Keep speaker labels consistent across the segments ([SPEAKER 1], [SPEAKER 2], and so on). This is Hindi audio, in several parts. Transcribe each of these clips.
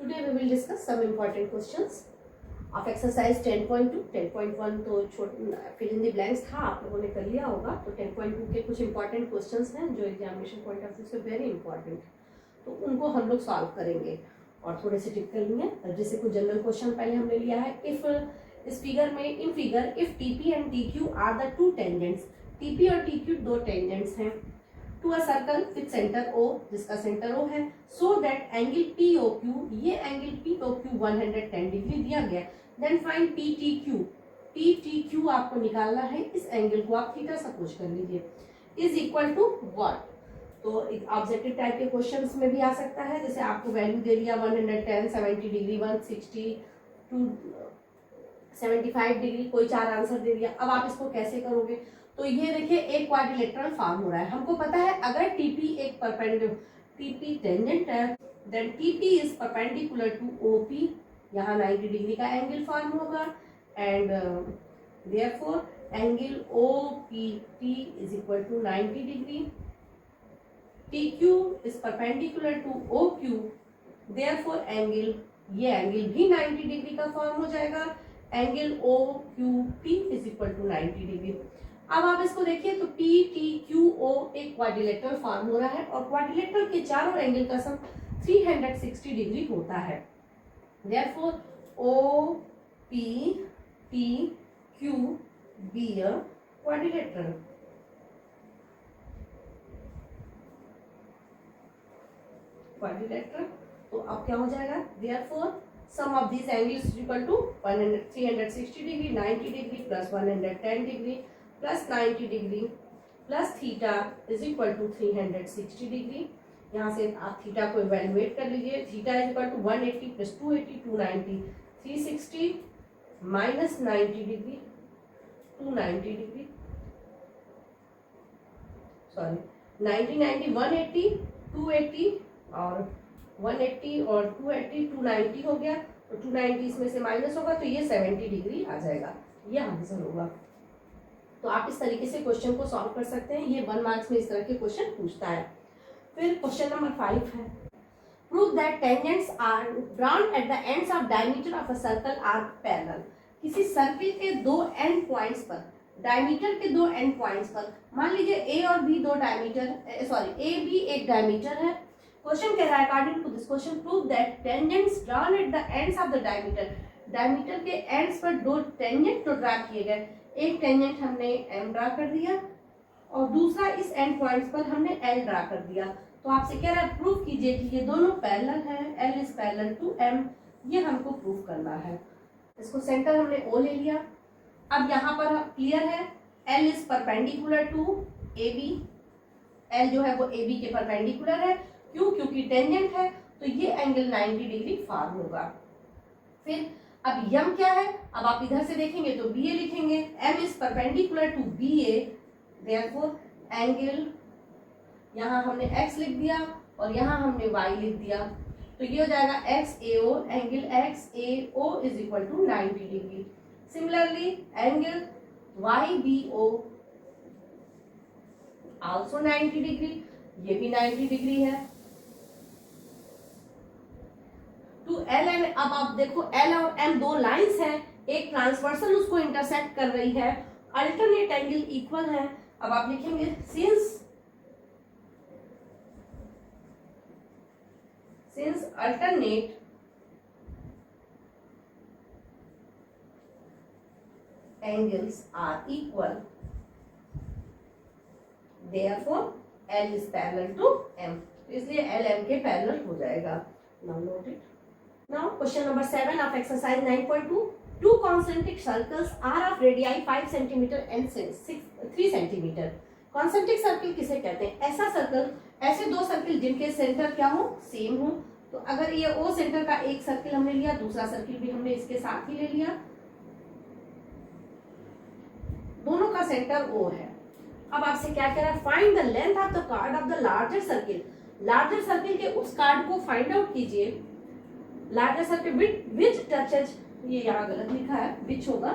[SPEAKER 1] Today we will discuss some important questions of exercise 10.2. 10.1 तो फिल इन द ब्लैंक्स था, आप लोगों ने कर लिया होगा। तो 10.2 के कुछ इंपॉर्टेंट क्वेश्चंस हैं जो एग्जामिनेशन पॉइंट ऑफ व्यू से वेरी इंपॉर्टेंट, तो उनको हम लोग सॉल्व करेंगे और थोड़े से टिक कर लेंगे। जैसे कुछ जनरल क्वेश्चन पहले हमने लिया है। इफ इस फिगर में, in figure if TP and TQ are the two tangents, TP और टीक्यू दो टेंजेंट्स हैं, to a circle with centre O, जिसका सेंटर ओ है, सो दैट एंगल पीओक्यू, ये एंगल पीओक्यू 110 डिग्री दिया गया। देन फाइंड पीटीक्यू, पीटीक्यू आपको निकालना है, इस एंगल को आप थीटा सपोज कर लीजिए, इज इक्वल टू व्हाट। तो ऑब्जेक्टिव टाइप के क्वेश्चंस में भी आ सकता है, जैसे आपको वैल्यू दे दिया 110, 70 डिग्री, 160, 275 डिग्री, कोई चार आंसर दे दिया। अब आप इसको कैसे करोगे? तो ये देखिए एक क्वाड्रिलेटरल फॉर्म हो रहा है। हमको पता है अगर टीपी एक परपेंडिकुलर, टीपी टेंजेंट है, then TP is perpendicular to OP, यहाँ 90 डिग्री का एंगल फॉर्म होगा, and therefore angle OPT is equal to 90 degree. TQ is perpendicular to OQ, therefore angle, ये एंगल भी 90 डिग्री का फॉर्म हो जाएगा, angle O Q P is equal to 90 degree. अब आप इसको देखिए तो पी टी क्यू ओ एक क्वाड्रिलेटरल फॉर्म हो रहा है और क्वाड्रिलेटरल के चारों एंगल का सम 360 डिग्री होता है। Therefore O P T Q be a quadrilateral. Quadrilateral तो अब क्या हो जाएगा? Therefore sum of this angles is equal to 360 degree, 90 degree plus 110 degree plus 90 degree plus theta is equal to 360 degree. यहाँ से आप थीटा को इवेल्युएट कर लीजिए। Theta is equal to 180 plus 280, 290, 360 minus 90 degree, 290 degree, sorry 90 90 180, 280 और 180 और 280, 290 हो गया। तो 290 इसमें से माइनस होगा तो ये 70 डिग्री आ जाएगा, ये आंसर होगा। तो आप इस तरीके से क्वेश्चन को सॉल्व कर सकते हैं। ये 1 मार्क्स में इस तरह के क्वेश्चन पूछता है। फिर क्वेश्चन नंबर 5 है, prove that tangents are drawn at the ends of diameter of a circle are parallel. किसी सर्किल के दो एंड पॉइंट्स पर, डायमीटर के दो एंड पॉइंट्स पर, मान लीजिए ए और बी दो डायमीटर, सॉरी ए बी एक डायमीटर है। क्वेश्चन कह रहा है according to this question prove that tangents drawn at the ends of the diameter, diameter के एंड्स पर दो टेंजेंट तो ड्रा किए गए। एक टेंजेंट हमने एम ड्रा कर दिया और दूसरा इस एंड पॉइंट्स पर हमने एल ड्रा कर दिया। तो आपसे कह रहा है प्रूफ कीजिए कि ये दोनों पैरेलल हैं, L is parallel to M, ये हमको प्रूफ करना है। इसको सेंटर हमने ओ ले लिया। अब यहाँ पर क्लियर है L is perpendicular to A B, L जो है वो ए बी के परपेंडिकुलर है। क्यों? क्योंकि टेंजेंट है, तो ये एंगल 90 डिग्री फॉर्म होगा। फिर अब यम क्या है? अब आप इधर से देखेंगे तो बी ए लिखेंगे, M is perpendicular to B A, therefore angle, यहाँ हमने एक्स लिख दिया और यहाँ हमने वाई लिख दिया, तो ये हो जाएगा X A O, angle X A O is equal to 90 degree. Similarly angle Y B O also 90 degree, ये भी 90 डिग्री है। टू एल एंड, अब आप देखो एल और एम दो लाइंस हैं, एक ट्रांसवर्सल उसको इंटरसेक्ट कर रही है, अल्टरनेट एंगल इक्वल है। अब आप लिखेंगे since alternate angles are equal, therefore L is parallel to M, इसलिए एल एम के पैरेलल हो जाएगा। Now note it. Now question number 7 of exercise 9.2. Two concentric circles are of radii 5 cm and 3 cm. Concentric circle किसे कहते हैं? ऐसा सर्कल, ऐसे दो सर्कल जिनके सेंटर क्या हो? सेम हो। तो अगर ये O सेंटर का एक सर्कल हमने लिया, दूसरा सर्कल भी हमने इसके साथ ही ले लिया, दोनों का सेंटर O है। अब आपसे क्या कह रहा है? Find the length of the card of the larger circle. Larger circle के उस कार्ड को फाइंड आउट कीजिए। लार्जर सर्किल विच टचेज, ये यहाँ गलत लिखा है, विच होगा,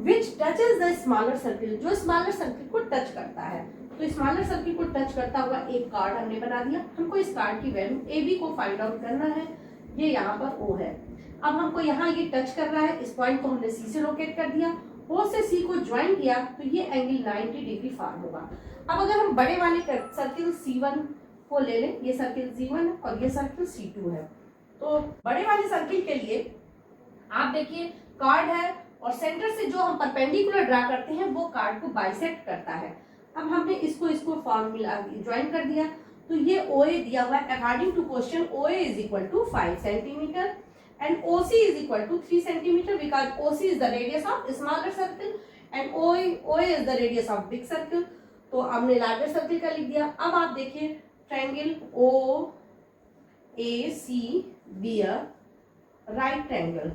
[SPEAKER 1] विच टचेज द स्मॉलर सर्किल, जो स्मॉलर सर्किल को टच करता है। तो स्मॉलर सर्किल को टच करता हुआ एक कार्ड हमने बना दिया। हमको इस कार्ड की वैल्यू AB को फाइंड आउट करना है। ये यहाँ पर O है। अब हमको यहाँ ये टच कर रहा है, इस पॉइंट को हमने C से लोकेट कर दिया, O से C को ज्वाइन किया तो ये एंगल 90 डिग्री फॉर्म होगा। अब अगर हम बड़े वाले सर्किल C1 को ले लें, ये सर्किल C1 है और ये सर्किल C2 है, तो बड़े वाले सर्किल के लिए आप देखिए कार्ड है और सेंटर से जो हम परपेंडिकुलर ड्रा करते हैं वो कार्ड को बाइसेक्ट करता है। अब हमने इसको फॉर्मूला ज्वाइन कर दिया तो ये OA दिया हुआ है। According to question OA is equal to 5 centimetre and OC is equal to 3 centimeter because OC is the radius of smaller circle and OA is the radius of big circle। तो हमने लार्जर सर्किल का लिख दिया। अब आप देखिए triangle OAC be a right triangle।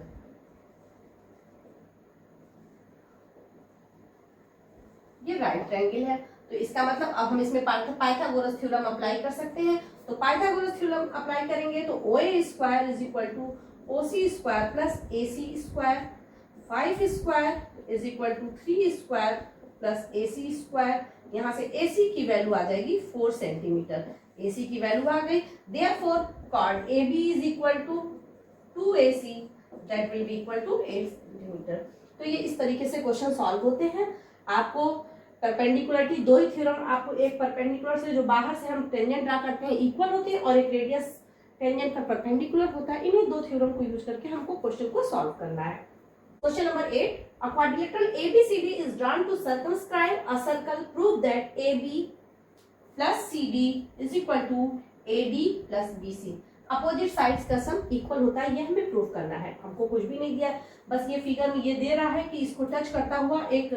[SPEAKER 1] ये राइट ट्रायंगल है, तो इसका मतलब अब हम इसमें पाइथागोरस थ्योरम अप्लाई कर सकते हैं। तो पाइथागोरस थ्योरम अप्लाई करेंगे तो OA square is equal to OC square plus AC square, 5 square is equal to 3 square plus AC square. यहाँ से AC की वैल्यू आ जाएगी 4 सेंटीमीटर। AC की वैल्यू आ गई, therefore chord AB is equal to 2AC that will be equal to 8 centimetre. तो ये इस तरीके से क्वेश्चन सॉल्व होते हैं। आपको परपेंडिकुलरिटी दो ही थ्योरम, आपको एक परपेंडिकुलर से जो बाहर से हम टेंजेंट ड्रा करते हैं इक्वल होते हैं और एक रेडियस टेंजेंट का परपेंडिकुलर होता है। इन्हीं दो थ्योरम को यूज करके हमको क्वेश्चन को सॉल्व करना है। Question number 8, a quadrilateral ABCD is drawn to circumscribe a circle, prove that AB plus CD is equal to AD plus BC। Opposite sides का सम इक्वल होता है, ये हमें प्रूव करना है। हमको कुछ भी नहीं दिया, बस ये फिगर में ये दे रहा है कि इसको टच करता हुआ एक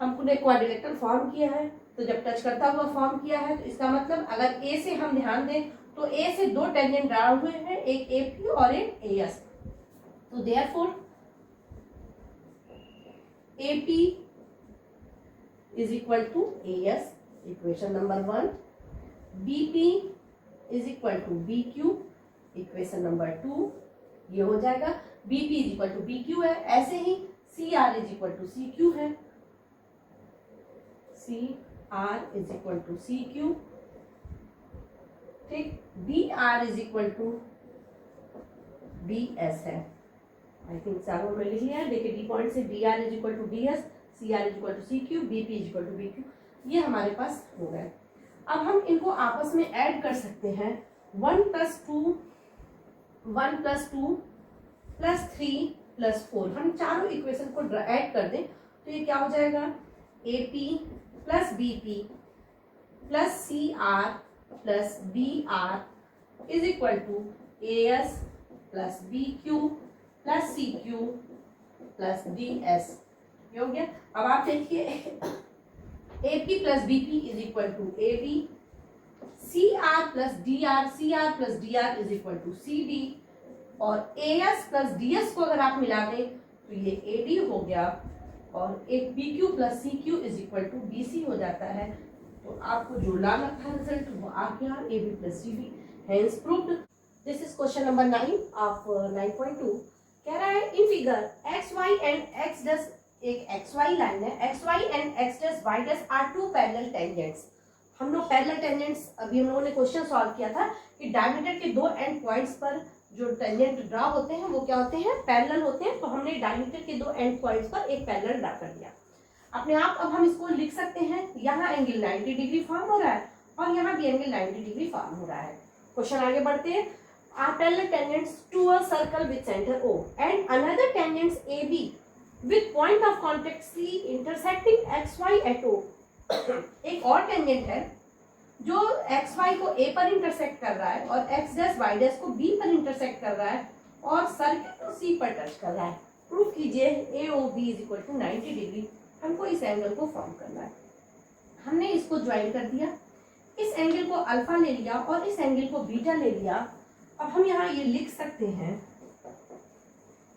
[SPEAKER 1] हमने क्वाड्रिलेटरल फॉर्म किया है। तो जब टच करता हुआ फॉर्म किया है तो इसका मतलब अगर A से हम ध्यान दें तो A से दो टेंजेंट ड्रा हुए हैं, एक AP और एक AS। तो therefore AP is equal to AS, equation number 1। BP is equal to BQ, equation number 2। ये हो जाएगा BP is equal to BQ है। ऐसे ही CR is equal to CQ है, CR is equal to CQ। ठीक, BR is equal to BS है। आई थिंक चारों में लिख लिया है। देखिए डी पॉइंट से BR is equal to BS, CR is equal to CQ, BP is equal to BQ। ये हमारे पास हो गए। अब हम इनको आपस में ऐड कर सकते हैं। 1 + 2 1 + 2 + 3 + 4। हम चारों इक्वेशन को ऐड कर दें तो ये क्या हो जाएगा, AP + BP + CR + BR is equal to AS + BQ + CQ + DS। ये हो गया। अब आप देखिए AP + BP is equal to AB, CR + DR is equal to CD और AS + DS को अगर आप मिला दें तो ये AD हो गया और एक BQ + CQ is equal to BC हो जाता है। तो आपको जो लाना था रिजल्ट वो आ गया, AB + CD, hence proved. This is question number 9 of 9.2। कह रहा है in figure XY and X dash, एक XY लाइन है, XY and X dash Y dash are two parallel tangents. हम लोग पैरेलल टेंजेंट्स अभी हम लोगों ने क्वेश्चन सॉल्व किया था कि डायमीटर के दो एंड पॉइंट्स पर जो टेंजेंट ड्रा होते हैं वो क्या होते हैं, पैरेलल होते हैं। तो हमने डायमीटर के दो एंड पॉइंट्स पर एक पैरेलल ड्रा कर दिया अपने आप। अब हम इसको लिख सकते हैं, यहाँ एंगल 90 डिग्री फॉर्म हो रहा है और यहाँ भी एंगल 90 डिग्री फॉर्म हो रहा है। क्वेश्चन आगे बढ़ते हैं। Are parallel tangents to a circle with centre O and another tangents AB with point of contact C intersecting XY at O। एक और टेंजेंट है जो XY को A पर इंटरसेक्ट कर रहा है और X डैश Y डैश को B पर इंटरसेक्ट कर रहा है और सर्किल को C पर टच कर रहा है। प्रूव कीजिए AOB is equal to 90 degree. हमको इस एंगल को फॉर्म करना है। हमने इसको ज्वाइन कर दिया, इस एंगल को अल्फा ले लिया और इस एंगल को बीटा ले लिया। अब हम यहाँ ये लिख सकते हैं,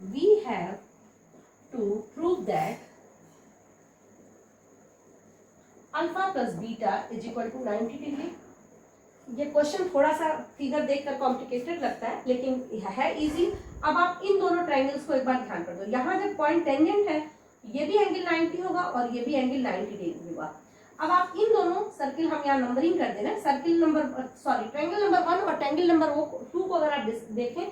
[SPEAKER 1] we have to prove that alpha plus beta is equal to 90 degree. ये क्वेश्चन थोड़ा सा फिगर देखकर कॉम्प्लिकेटेड लगता है लेकिन है इजी। अब आप इन दोनों ट्रायंगल्स को एक बार ध्यान कर दो। यहाँ जब पॉइंट टेंजेंट है ये भी एंगल 90 होगा और ये भी एंगल 90 डिग्री होगा। अब आप इन दोनों सर्किल, हम यहाँ नंबरिंग कर दे रहे हैं, circle number sorry triangle number 1 और ट्रायंगल नंबर 2 को अगर आप देखें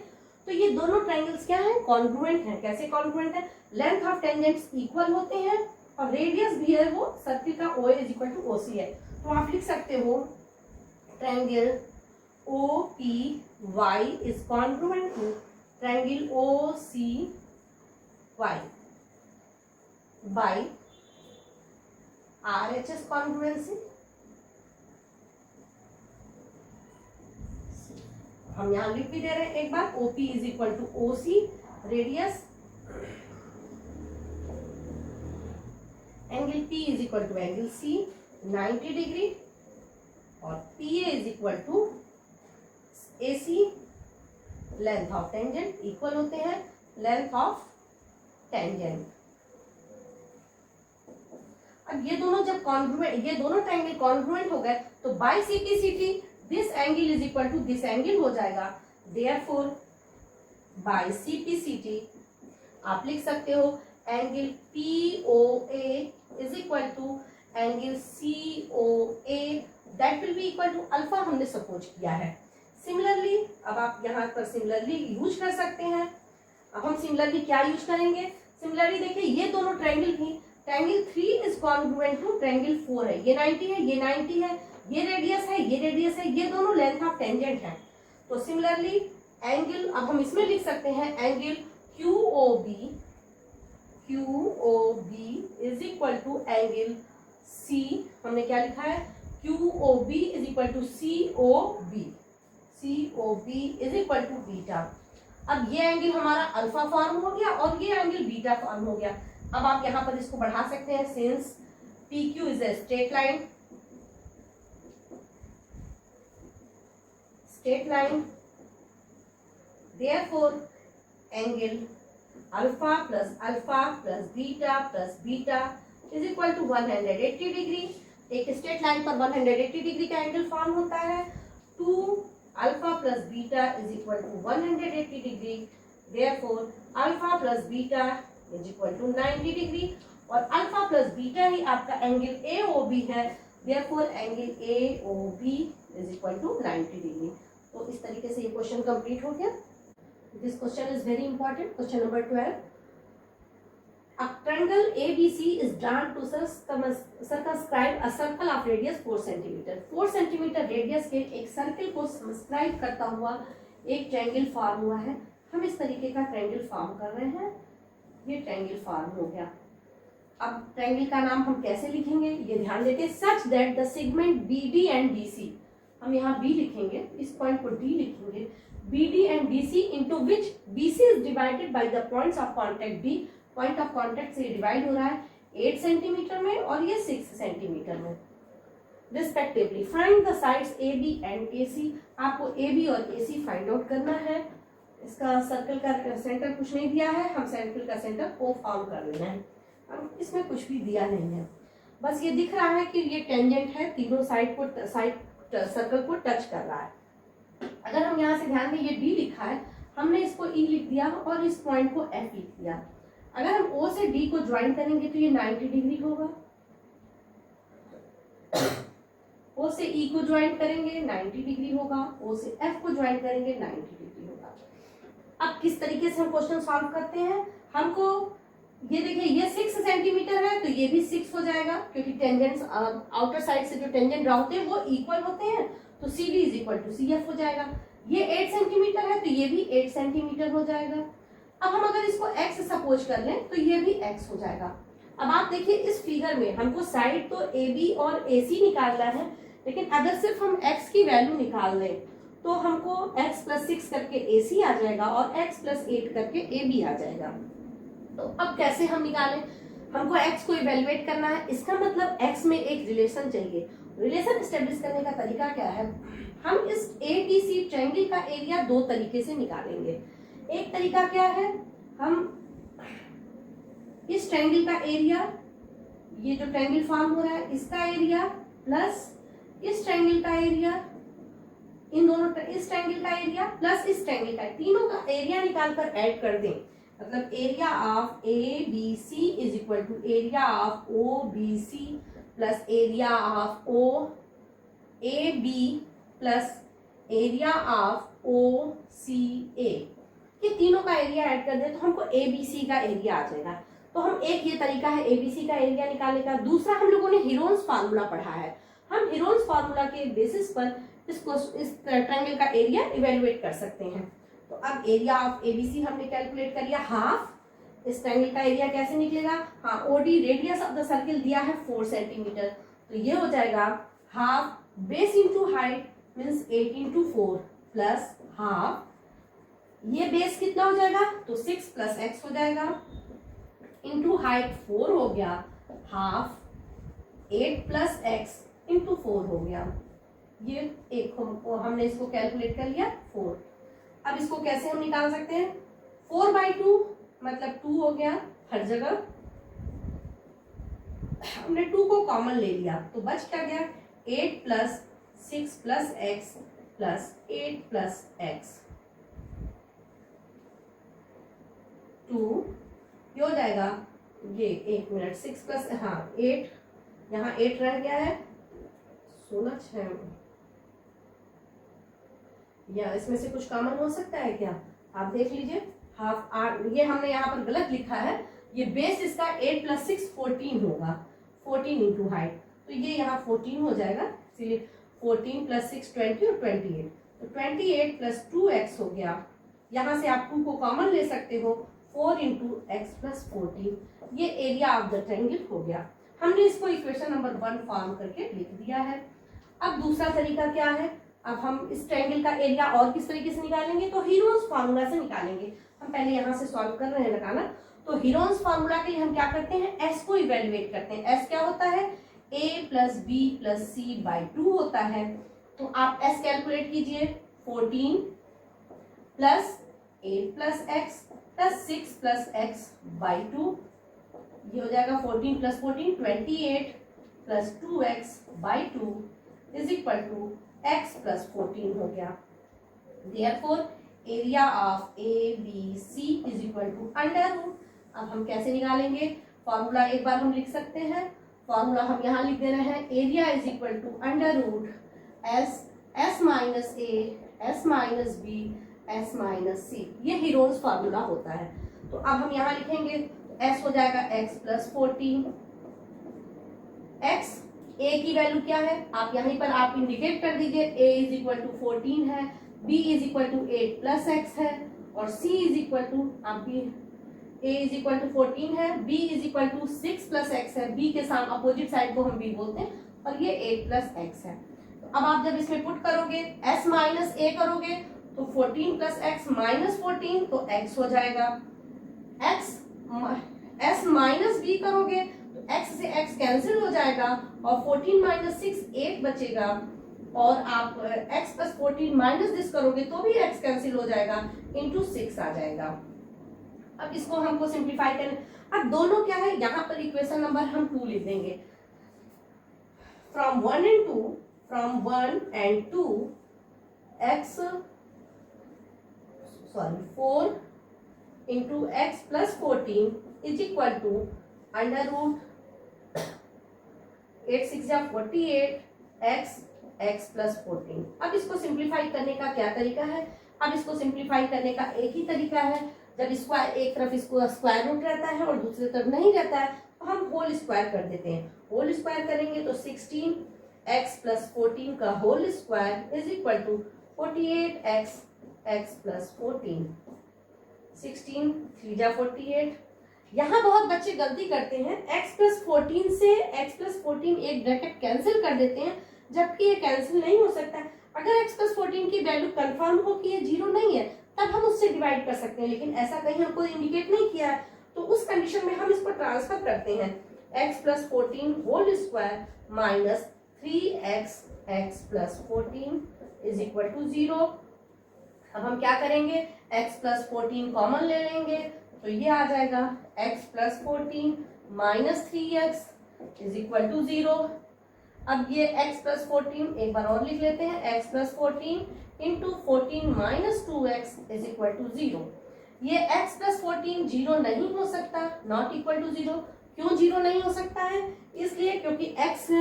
[SPEAKER 1] तो ये दोनों ट्रायंगल्स क्या है, कॉन्ग्रुएंट है। कैसे कॉन्ग्रुएंट है, लेंथ ऑफ टेंजेंट्स इक्वल होते हैं और रेडियस भी है वो सर्किल का OA is equal to OC है। तो आप लिख सकते हो triangle OPY is congruent to triangle OCY by RHS congruency. हम यहां लिख भी दे रहे हैं एक बार, OP is equal to OC, radius angle P is equal to angle C 90 degree और PA is equal to AC, length of tangent equal होते हैं लेंथ ऑफ टेंजेंट। अब ये दोनों जब कॉन्ग्रुएंट, ये दोनों ट्रायंगल कॉन्ग्रुएंट हो गए तो by CPCT this angle is equal to this angle हो जाएगा। देयरफॉर बाय CPCT आप लिख सकते हो angle POA is equal to angle COA, that will be equal to alpha, हमने सपोज किया है। सिमिलरली अब आप यहाँ पर सिमिलरली यूज कर सकते हैं। अब हम सिमिलरली क्या यूज करेंगे, सिमिलरली देखिए ये दोनों ट्रायंगल भी, triangle 3 is congruent to triangle 4 है, ये 90 है, ये 90 है, ये रेडियस है, ये रेडियस है, ये दोनों लेंथ ऑफ टेंजेंट है। तो सिमिलरली एंगल, अब हम इसमें लिख सकते हैं angle QOB is equal to angle C, हमने क्या लिखा है QOB is equal to COB is equal to beta. अब ये एंगल हमारा अल्फा फॉर्म हो गया और ये एंगल बीटा फॉर्म हो गया। अब आप यहाँ पर इसको बढ़ा सकते हैं, since PQ is a straight line, therefore angle alpha plus beta is equal to 180 degree. एक स्ट्रेट लाइन पर 180 डिग्री का एंगल फॉर्म होता है। 2 alpha plus beta is equal to 180 degree, therefore alpha plus beta is equal to 90 degree और अल्फा प्लस बीटा ही आपका एंगल AOB है, therefore angle AOB is equal to 90 degree. तो इस तरीके से ये क्वेश्चन कंप्लीट हो गया। This question is very important, question number 12। A triangle ABC is drawn to circumscribe a circle of radius 4 cm। 4 cm radius के एक सर्कल को सब्सक्राइब करता हुआ एक ट्रायंगल फॉर्म हुआ है। हम इस तरीके का ट्रायंगल फॉर्म कर रहे हैं, ये ट्रायंगल फॉर्म हो गया। अब ट्रायंगल का नाम हम कैसे लिखेंगे ये ध्यान देते हैं। Such that the segment BD and DC, हम यहाँ B लिखेंगे, इस पॉइंट को D लिखेंगे, BD and DC into which BC is divided by the points of contact B। Point of contact से डिवाइड हो रहा है 8 सेंटीमीटर में और ये 6 सेंटीमीटर में respectively. Find the sides AB and AC, आपको AB और AC फाइंड आउट करना है। इसका सर्कल का सेंटर कुछ नहीं दिया है, हम सर्कल का सेंटर O फॉर्म कर लेना है। अब इसमें कुछ भी दिया नहीं है, बस ये दिख रहा है कि ये टेंजेंट है, तीनों साइड सर्कल को टच कर रहा है। अगर हम यहाँ से ध्यान दें ये D लिखा है, हमने इसको E लिख दिया और इस पॉइंट को F लिख दिया। अगर हम O से D को ज्वाइन करेंगे तो ये 90 डिग्री होगा, O से E को ज्वाइन करेंगे 90 डिग्री होगा, O से F को ज्वाइन करेंगे 90 डिग्री होगा। अब किस तरीके से हम क्वेश्चन सॉल्व करते हैं, हमको ये देखिए ये 6 सेंटीमीटर है तो ये भी 6 हो जाएगा, क्योंकि टेंजेंट्स आउटर साइड से जो टेंजेंट ड्रा होते हैं वो इक्वल होते हैं, तो CD is equal to CF हो जाएगा। ये 8 सेंटीमीटर है तो ये भी 8 सेंटीमीटर हो जाएगा। अब हम अगर इसको x सपोज कर लें तो ये भी x हो जाएगा। अब आप देखिए इस फिगर में हमको साइड तो AB और AC निकालना है, लेकिन अगर सिर्फ हम x की वैल्यू निकाल लें तो हमको x प्लस 6 करके AC आ जाएगा और x प्लस 8 करके AB आ जाएगा। तो अब कैसे हम निकालें, हमको x को इवेल्युएट करना है, इसका मतलब x में एक रिलेशन चाहिए। रिलेशन एस्टेब्लिश करने का तरीका क्या है, हम इस ABC ट्रायंगल का एरिया दो तरीके से निकालेंगे। एक तरीका क्या है, हम इस ट्रायंगल का एरिया, ये जो ट्रायंगल फॉर्म हो रहा है इसका एरिया प्लस इस ट्रायंगल का एरिया, इन दोनों इस ट्रायंगल का एरिया प्लस इस ट्रायंगल का, तीनों का एरिया निकालकर ऐड कर दें। मतलब area of ABC is equal to area of OBC plus area of O A B plus area of O C A, ये तीनों का एरिया ऐड कर दे तो हमको ए बी सी का एरिया आ जाएगा। तो हम एक ये तरीका है ए बी सी का एरिया निकालने का। दूसरा हम लोगों ने हीरोन्स फार्मूला पढ़ा है, हम हीरोन्स फार्मूला के बेसिस पर इस ट्रायंगल का एरिया इवेलुएट कर सकते हैं। तो अब area of A B C हमने कैलकुलेट कर लिया, हाफ। इस ट्रायंगल का एरिया कैसे निकलेगा, हाँ OD radius of the circle दिया है 4 सेंटीमीटर, तो ये हो जाएगा half base into height means 8 into 4 plus half, ये बेस कितना हो जाएगा तो 6 प्लस एक्स हो जाएगा इंटू हाइट 4 हो गया, हाफ 8 प्लस एक्स इंटू 4 हो गया। ये एक हमने इसको कैलकुलेट कर लिया 4। अब इसको कैसे हम निकाल सकते हैं, 4/2 मतलब 2 हो गया हर जगह, हमने 2 को कॉमन ले लिया तो बच क्या गया 8 plus 6 plus x plus 8 plus x 2, ये हो जाएगा ये 1 मिनट 6 प्लस हाँ 8, यहाँ 8 रह गया है 16 6, या इसमें से कुछ कॉमन हो सकता है क्या, आप देख लीजिए हाफ 8, ये हमने यहाँ पर गलत लिखा है, ये बेस इसका 8 प्लस 6 14 होगा, 14 इंटू हाइट, तो ये यहाँ 14 हो जाएगा, इसीलिए 14 प्लस 6 20 और 28, तो 28 प्लस 2x हो गया, यहाँ से आप 2 को कॉमन ले सकते हो, 4 इंटू एक्स प्लस 14, ये एरिया ऑफ द ट्रायंगल हो गया। हमने इसको इक्वेशन नंबर 1 फॉर्म करके लिख दिया है। अब दूसरा तरीका क्या है, अब हम इस ट्रायंगल का एरिया और किस तरीके से निकालेंगे, तो हीरोन्स फार्मूला से निकालेंगे। हम पहले यहाँ से सॉल्व कर रहे हैं लगाना, तो हीरोन्स फार्मूला के लिए हम क्या करते हैं, एस को इवेल्युएट करते हैं। एस क्या होता है, a plus b plus c by 2 होता है, तो आप एस कैलकुलेट कीजिए, 14 plus 8 plus x plus 6 plus x by 2, ये हो जाएगा 14 plus 14 28 plus 2x by 2 is equal to x plus 14 हो गया। Therefore area of A B C is equal to under root. अब हम कैसे निकालेंगे, फॉर्मूला एक बार हम लिख सकते हैं, फॉर्मूला हम यहाँ लिख दे रहे हैं, area is equal to under root S minus A S minus B S minus C, ये हीरोन्स फार्मूला होता है। तो अब हम यहाँ लिखेंगे, एस हो जाएगा एक्स प्लस 14, एक्स ए की वैल्यू क्या है, आप यहीं पर आप इंडिकेट कर दीजिए, ए इज इक्वल टू 14 है, b is equal to 8 plus x है, और सी इज इक्वल टू आपकी ए इज इक्वल टू 14 है, b is equal to 6 plus x है, बी के साथ अपोजिट साइड को हम बी बोलते हैं, और ये 8 प्लस एक्स है। तो अब आप जब इसमें पुट करोगे, एस माइनस ए करोगे तो 14 प्लस एक्स माइनस 14, तो एक्स हो जाएगा, एक्स एस माइनस बी करोगे तो x से x कैंसिल हो जाएगा, और 14 माइनस 6 8 बचेगा, और आप x प्लस 14 माइनस दिस करोगे तो भी x कैंसिल हो जाएगा, इंटू 6 आ जाएगा। अब इसको हमको सिंप्लीफाई करें, अब दोनों क्या है, यहाँ पर इक्वेशन नंबर हम 2 लिख देंगे, from 1 and 2 x 4 into x plus 14 is equal to under root 8 6 या 48 x plus 14। अब इसको सिंप्लीफाई करने का क्या तरीका है, अब इसको सिंप्लीफाई करने का एक ही तरीका है, जब स्क्वायर एक तरफ इसको स्क्वायर रूट रहता है और दूसरी तरफ नहीं रहता है तो हम होल स्क्वायर कर देते हैं। होल स्क्वायर करेंगे तो 16x plus 14 का whole square is equal to 48x plus 14, 16 3 जा 48। यहाँ बहुत बच्चे गलती करते हैं, x plus 14 से x plus 14 एक ब्रैकेट कैंसिल कर देते हैं, जबकि ये कैंसिल नहीं हो सकता। अगर x plus 14 की वैल्यू कंफर्म हो कि ये 0 नहीं है तब हम उससे डिवाइड कर सकते हैं, लेकिन ऐसा कहीं हमको इंडिकेट नहीं किया है, तो उस कंडीशन में हम इसको ट्रांसफर करते हैं, x plus 14 whole square minus 3x x plus 14 is equal to 0। अब हम क्या करेंगे, x plus 14 कॉमन ले लेंगे तो ये आ जाएगा x plus 14 minus 3x is equal to 0। अब ये x plus 14 एक बार और लिख लेते हैं, x plus 14 into 14 minus 2x is equal to 0। ये x plus 14 0 नहीं हो सकता, नॉट इक्वल टू 0, क्यों 0 नहीं हो सकता है? इसलिए क्योंकि x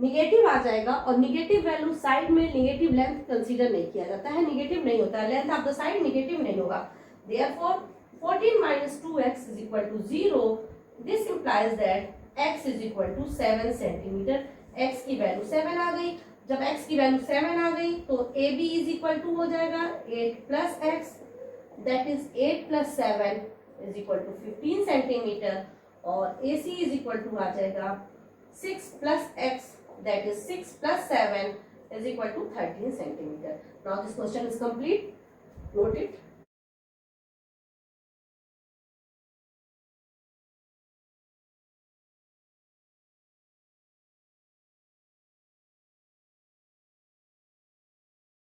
[SPEAKER 1] निगेटिव आ जाएगा और निगेटिव वैल्यू साइड में निगेटिव लेंथ कंसीडर नहीं किया जाता है, निगेटिव नहीं होता है, length of the side negative नहीं होगा। Therefore 14 minus 2x is equal to 0. This implies that x is equal to 7 centimetre. x की वैल्यू 7 आ गई। जब x की वैल्यू 7 आ गई तो AB is equal to हो जाएगा 8 plus x, that is 8 plus 7 is equal to 15 centimetre, और AC is equal to आ जाएगा 6 plus x, that is 6 plus 7 is equal to 13 centimeter. Now this question is complete. Note it.